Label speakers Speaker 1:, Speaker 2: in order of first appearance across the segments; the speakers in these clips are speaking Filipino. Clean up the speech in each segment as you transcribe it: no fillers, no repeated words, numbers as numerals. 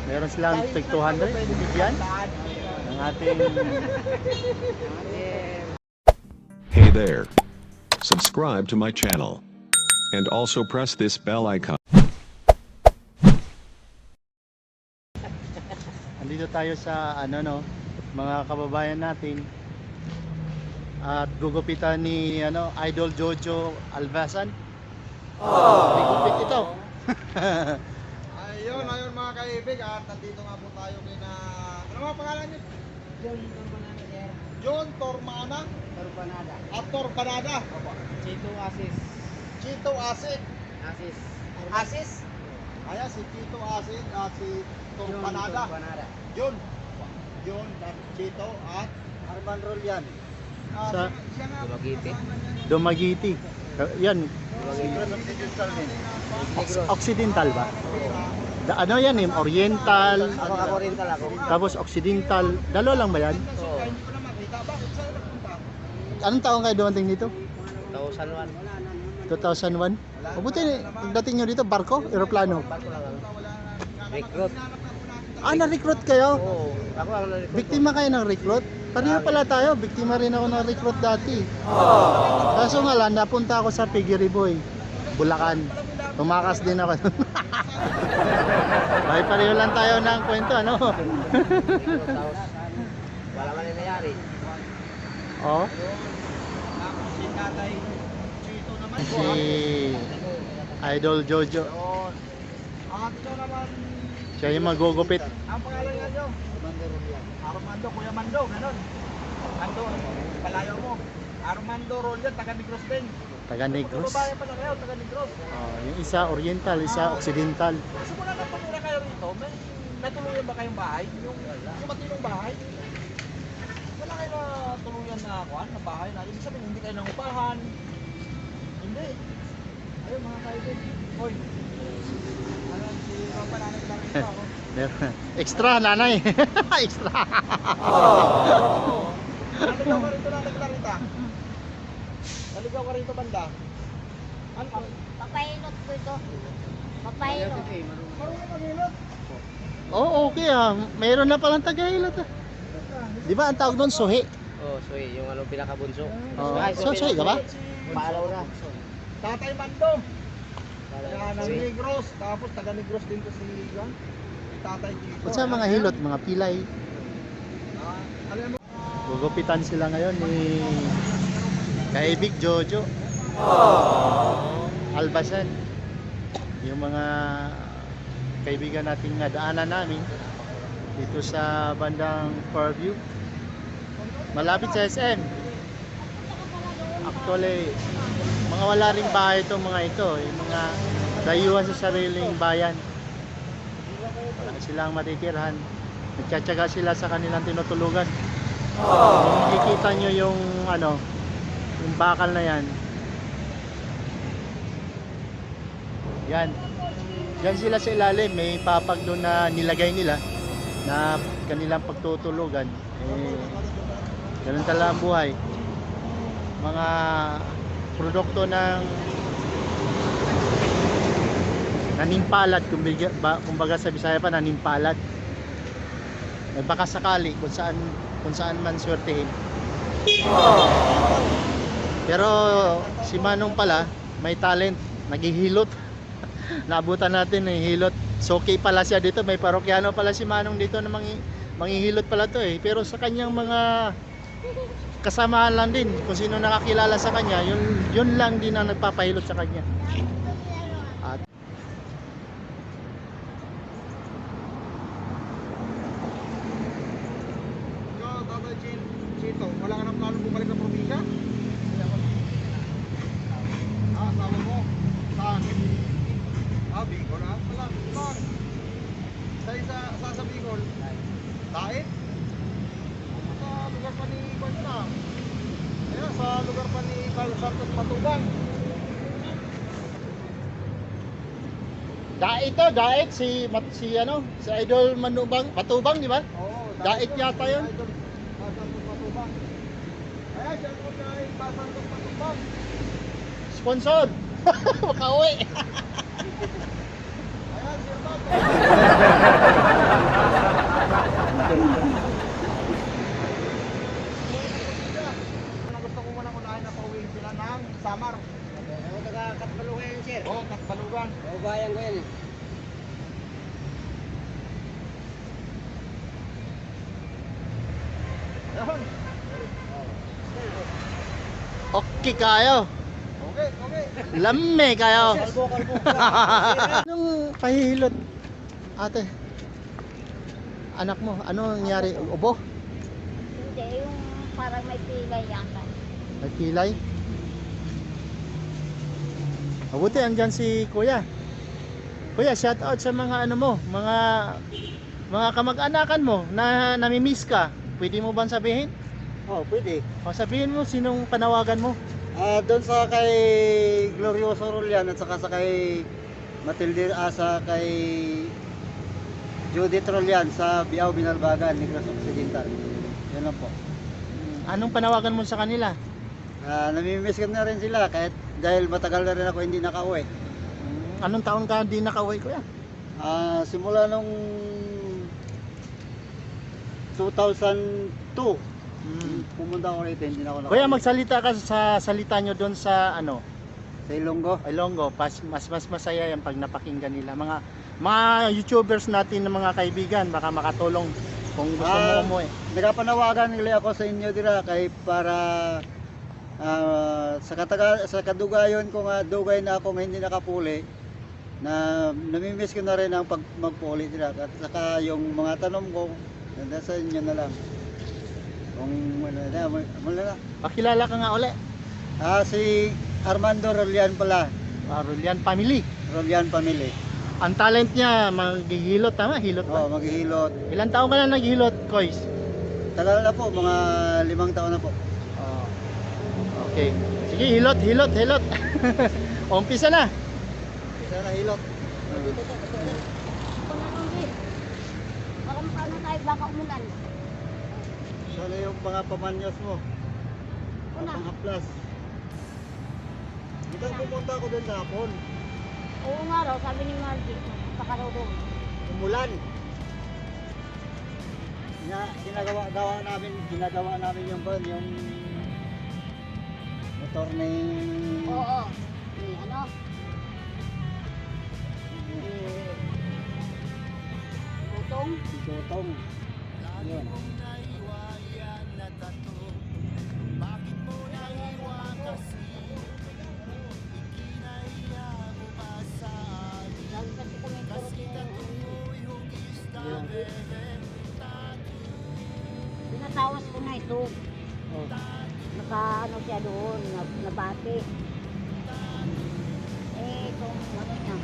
Speaker 1: Meron silang tig 200. Bigyan. Ang ating...
Speaker 2: Hey there. Subscribe to my channel. And also press this bell icon.
Speaker 1: Andito tayo sa mga kababayan natin. At gugupitan ni Idol Jojo Albasan. Gugupit ito.
Speaker 3: Ayun mga kaibig, at nandito nga po tayo kina... Ano mga pangalan niyo? John Tormana.
Speaker 4: Torbanada.
Speaker 3: At Torbanada.
Speaker 4: Chito Asis.
Speaker 3: Chito Asid.
Speaker 4: Asis.
Speaker 3: Asis? Kaya si Chito Asid at si Torbanada.
Speaker 4: Torbanada.
Speaker 3: John. John at Chito at
Speaker 4: Arban Rolyan.
Speaker 1: Sa
Speaker 3: siya nga
Speaker 4: Dumaguete.
Speaker 1: Dumaguete. Yan.
Speaker 4: Negros.
Speaker 1: Occidental ba? Ano yan Oriental.
Speaker 4: Ako rin talaga.
Speaker 1: Tapos Occidental. Dalawa lang ba yan?
Speaker 4: Oo.
Speaker 3: hindi ko na makita. Bakit saan napunta?
Speaker 1: Anong taong kayo dumating dito?
Speaker 4: 2001.
Speaker 1: 2001? Mabuti, pagdating nyo dito, barko? Aeroplano?
Speaker 4: Barko lang ako. Recruit.
Speaker 1: Na-recruit kayo?
Speaker 4: Oo. Ako ang na-recruit.
Speaker 1: Biktima kayo ng recruit? Pareho pala tayo, biktima rin ako ng recruit dati. Kaso nga lang, napunta ako sa Pigiriboy, Bulacan. Tumakas din ako. Bakit pareho lang tayo ng kwento, ano?
Speaker 4: Recruit. Tapos, wala man yung nangyari.
Speaker 1: Oh,
Speaker 3: Tapos si Tatay Chito naman.
Speaker 1: si Idol Jojo.
Speaker 3: Yun. At ito naman,
Speaker 1: Siya yung magugupit.
Speaker 3: ang pangalan nga nyo? Armando, Kuya Mando, ganun. Mando, palayo mo. Armando Rolyan, taga Negros din.
Speaker 1: Taga Negros.
Speaker 3: Babae pala kayo, taga Negros.
Speaker 1: Oh, yung isa Oriental, isa Occidental.
Speaker 3: Simula nang tumira kayo rito, may natuluyan ba kayong bahay? Yung matinong bahay? Wala kayo na tuluyan na na bahay na. Ibig sabihin, hindi kayo nangupahan. Hindi. Ayun mga kaibigan. Hoy. Alam si Papa Nanay Clarita ako.
Speaker 1: Extra, nanay. Extra.
Speaker 3: Naligaw ka rito Nanay Clarita. Naligaw ka rito banda. Ano?
Speaker 5: Papainot ko ito. Papainot.
Speaker 3: Marunong maghilot.
Speaker 1: Oh, okay ah. Mayroon na palang tagahilot ah. Di ba ang tawag doon, suhi?
Speaker 4: Oo, so yung pinakabunso.
Speaker 1: Oh, so suhi ka ba?
Speaker 4: Paalaw na.
Speaker 3: Tatay Mando. Kaya ng
Speaker 4: Suhi.
Speaker 3: Negros. Tapos taga Negros din to si Juan. Tatay Chito.
Speaker 1: Kung sa mga hilot, mga pilay.
Speaker 3: Alam mo,
Speaker 1: Gugupitan sila ngayon ni Kaibig Jojo Albasan. Yung mga kaibigan nating nadaanan namin dito sa bandang Fairview. Malapit sa SM. Actually, mga wala ring bahay itong mga ito. Yung mga dayuhan sa sariling bayan. Wala silang matitirhan. Nagtsatsaga sila sa kanilang tinutulugan. Kung makikita nyo yung yung bakal na yan. Yan. Yan sila sa ilalim. May papag doon na nilagay nila na kanilang pagtutulugan. Ganun talaga ang buhay. Mga produkto ng nanimpalad, kumbaga sa Bisaya pa nanimpalad. Baka sakali kung saan man swertehin. Pero si Manong pala may talent, naghihilot. Naabutan natin ng hilot. So okay pala siya dito, may parokyano pala si Manong dito na manghihilot pala to eh. Pero sa kanyang mga kasamahan lang din, kung sino nakakilala sa kanya, yun lang din ang nagpapahilot sa kanya. At
Speaker 3: ikaw, Tatay Chito, wala ka nang plano bumalik sa probinsya? Asawa mo? Saan? Bicol na? Wala, saan? Sa Bicol? Dait? Sa lugar pa ni Banta. Ayan, sa lugar pa ni Carlos Santos Matubang.
Speaker 1: Dait si Idol Matubang, di ba?
Speaker 3: Oo,
Speaker 1: Dait yata yun.
Speaker 3: Santos Matubang. Ayan, siya po kay Santos Matubang.
Speaker 1: Sponsor. Makauwi.
Speaker 3: Ayan, siya po.
Speaker 1: Okay kayo.
Speaker 3: Okay, okay.
Speaker 1: Lame kayo.
Speaker 3: Kalbo, kalbo.
Speaker 1: Anong pahihilot? Ate. Anak mo, ano nangyari? Ubo?
Speaker 5: Hindi, yung parang may pilay yata.
Speaker 1: May pilay? Mabuti, andyan si Kuya. Kuya, shout out sa mga ano mo, mga kamag-anakan mo na namimiss ka. Pwede mo bang sabihin?
Speaker 4: Oh, pwede.
Speaker 1: O sabihin mo sinong panawagan mo?
Speaker 4: Doon sa kay Glorioso Rolian at saka sa kay Matilde, sa kay Judith Rolian sa Biao Binalbagan, Negros Occidental. Yan lang po.
Speaker 1: Anong panawagan mo sa kanila?
Speaker 4: Namimiss ko na rin sila kahit dahil matagal na rin ako hindi nakauwi.
Speaker 1: Anong taon ka hindi nakauwi, Kuya?
Speaker 4: Simula nung 2002, pumunta ako rito, hindi na ako nakauwi.
Speaker 1: Kuya, magsalita ka sa salita nyo doon sa ano,
Speaker 4: Sa Ilonggo.
Speaker 1: Ilonggo. Mas masaya yan pag napakinggan nila. Mga YouTubers natin ng mga kaibigan, baka makatulong kung gusto mo umuwi.
Speaker 4: Nagapanawagan nila ako sa inyo dira kay para sa kadugayon ko nga dugay na ako nga hindi nakapuli na namimiss ko na rin ang magpuli dira at saka yung mga tanong ko nasa inyo na lang kung wala na.
Speaker 1: Pakilala ka nga uli.
Speaker 4: Si Armando Rolian pala,
Speaker 1: Rolian family.
Speaker 4: Rolian family.
Speaker 1: Ang talent niya, maghihilot, tama? Hilot ba?
Speaker 4: Maghihilot.
Speaker 1: Ilang taon ka na naghihilot, Kois?
Speaker 4: Tagal na po, mga 5 taon na po.
Speaker 1: Okay. Sige, hilot. Umpisa na.
Speaker 4: Isa na hilot.
Speaker 5: Kung ano din. Baka paano tayo, baka umulan.
Speaker 4: Sana yung mga pamanyas mo.
Speaker 5: Una.
Speaker 4: Mga plus. Dito pumunta ako doon hapon.
Speaker 5: Oo nga raw, sabi ni Margie, baka raw doon.
Speaker 4: Umulan. Ginagawa namin yung motor ni
Speaker 5: Oo. Ni ano? Utong.
Speaker 4: Tutong. Yun.
Speaker 5: Lagi kasi kami pinatawas ko na ito. Naka ano siya doon, nabati. Itong ano niya.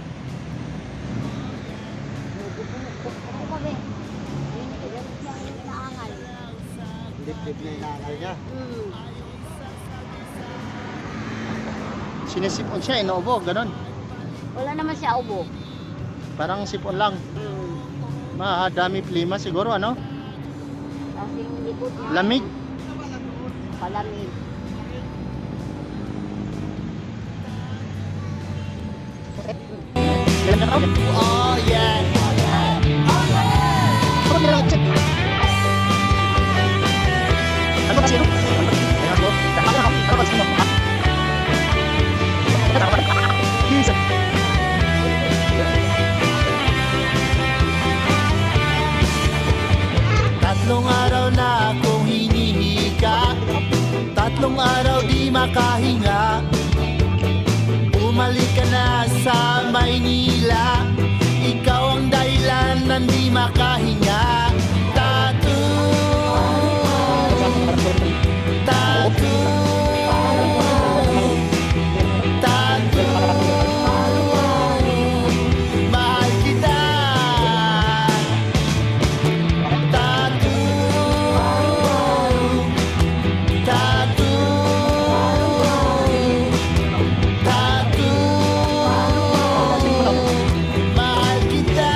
Speaker 5: Ano ba ba? Ganit niya inaangal.
Speaker 4: Dip-dip na inaangal niya.
Speaker 1: Sinisipon siya, inuubo, ganon.
Speaker 5: Wala naman siya ubo.
Speaker 1: Parang sipon lang. Dami plima siguro, ano?
Speaker 5: Kasi yung likod niya.
Speaker 1: Lamig.
Speaker 5: Palamig.
Speaker 1: Oh, yeah. Ano ba sino? Ayan ko. Ano ba sino? Tatlong araw na akong hinihika, tatlong araw di makahinga. Bumalik ka na sa Maynila, ikaw ang dahilan ng di makahinga. Mahal kita. Mahal kita.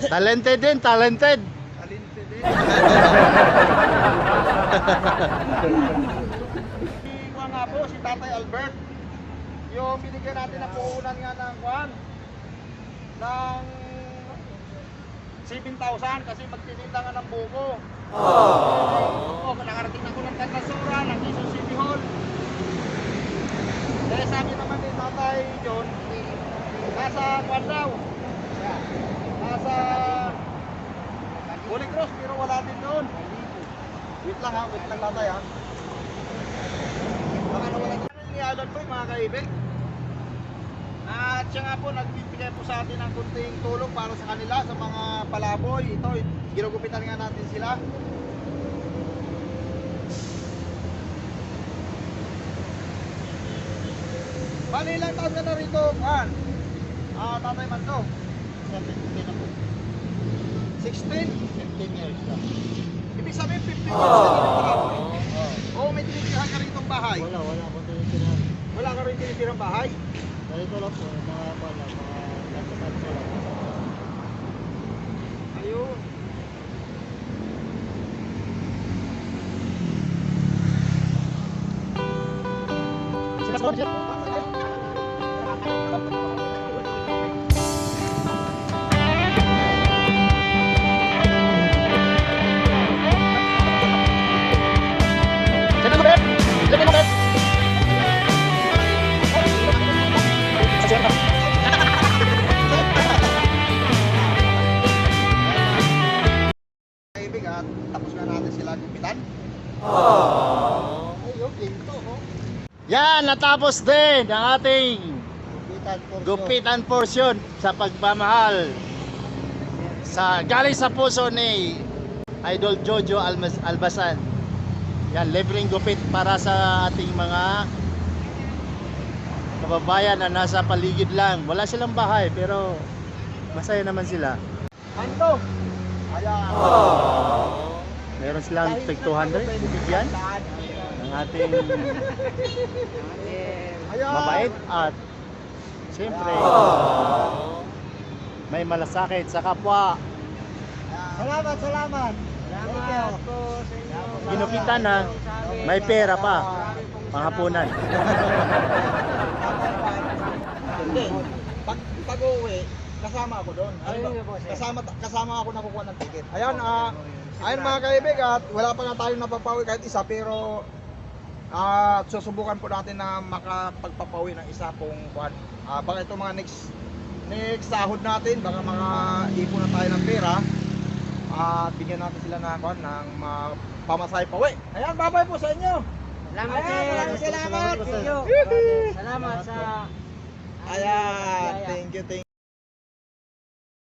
Speaker 1: Talented din, talented.
Speaker 3: Talented din. Ikuha nga po si Tatay Albert. Yung binigyan natin ng puhunan nga ng kuhan ng 7,000 kasi magtitinda nga ng buko. Oo, nakarating na ko ng Taglasura, ng Quezon City Hall. Kaya sabi naman ni Tatay John, nasa kuhan daw. Nasa Holy Cross pero wala din doon. Wait lang ha, wait lang Tatay ha. Baka nawala din ni Alan po mga kaibig. At siya nga po nagbibigay po sa atin ng kunting tulong para sa kanila sa mga palaboy. Ito, ginugupitan nga natin sila. Bali ilang taon ka na rito, Juan? Tatay Mando. 16?
Speaker 1: 15 years lang.
Speaker 3: Ibig sabihin 15 years ka na rin palaboy. Oo, may tinitirahan ka rito bahay.
Speaker 1: Wala ko tinitirahan.
Speaker 3: Wala ka rin tinitirang bahay.
Speaker 1: Ganito lang po, mga kanto-kanto lang.
Speaker 3: Ayun. Kaibig at tapos na natin sila gupitan. Ayun, ginto, oh.
Speaker 1: Yan, natapos din ang ating
Speaker 4: Gupitan portion.
Speaker 1: gupitan portion sa pagmamahal sa galing sa puso ni Idol Jojo Albasan. Yan, libreng gupit para sa ating mga kababayan na nasa paligid lang. Wala silang bahay pero masaya naman sila.
Speaker 3: Manto. Ayan.
Speaker 1: Meron silang tig 200 bibigyan ng ating
Speaker 3: Ayan.
Speaker 1: mabait at siyempre may malasakit sa kapwa.
Speaker 4: Salamat, salamat.
Speaker 3: Salamat po sa inyo.
Speaker 1: Ginupitan na may pera pa panghapunan.
Speaker 3: Hindi. Pag-uwi, kasama ako doon. Kasama ako nakukuha ng ticket. Ayan, ayun mga kaibig at wala pa nga tayong napapawi kahit isa pero susubukan po natin na makapagpapawi ng isa kung kuhan. Baka ito mga next sahod natin, baka mga ipon na tayo ng pera at bigyan natin sila na kuhan ng pamasahe pawi. Ayan, babay po sa inyo.
Speaker 5: Salamat,
Speaker 3: Ayan, maraming salamat.
Speaker 5: Salamat sa
Speaker 3: Ayan, thank you.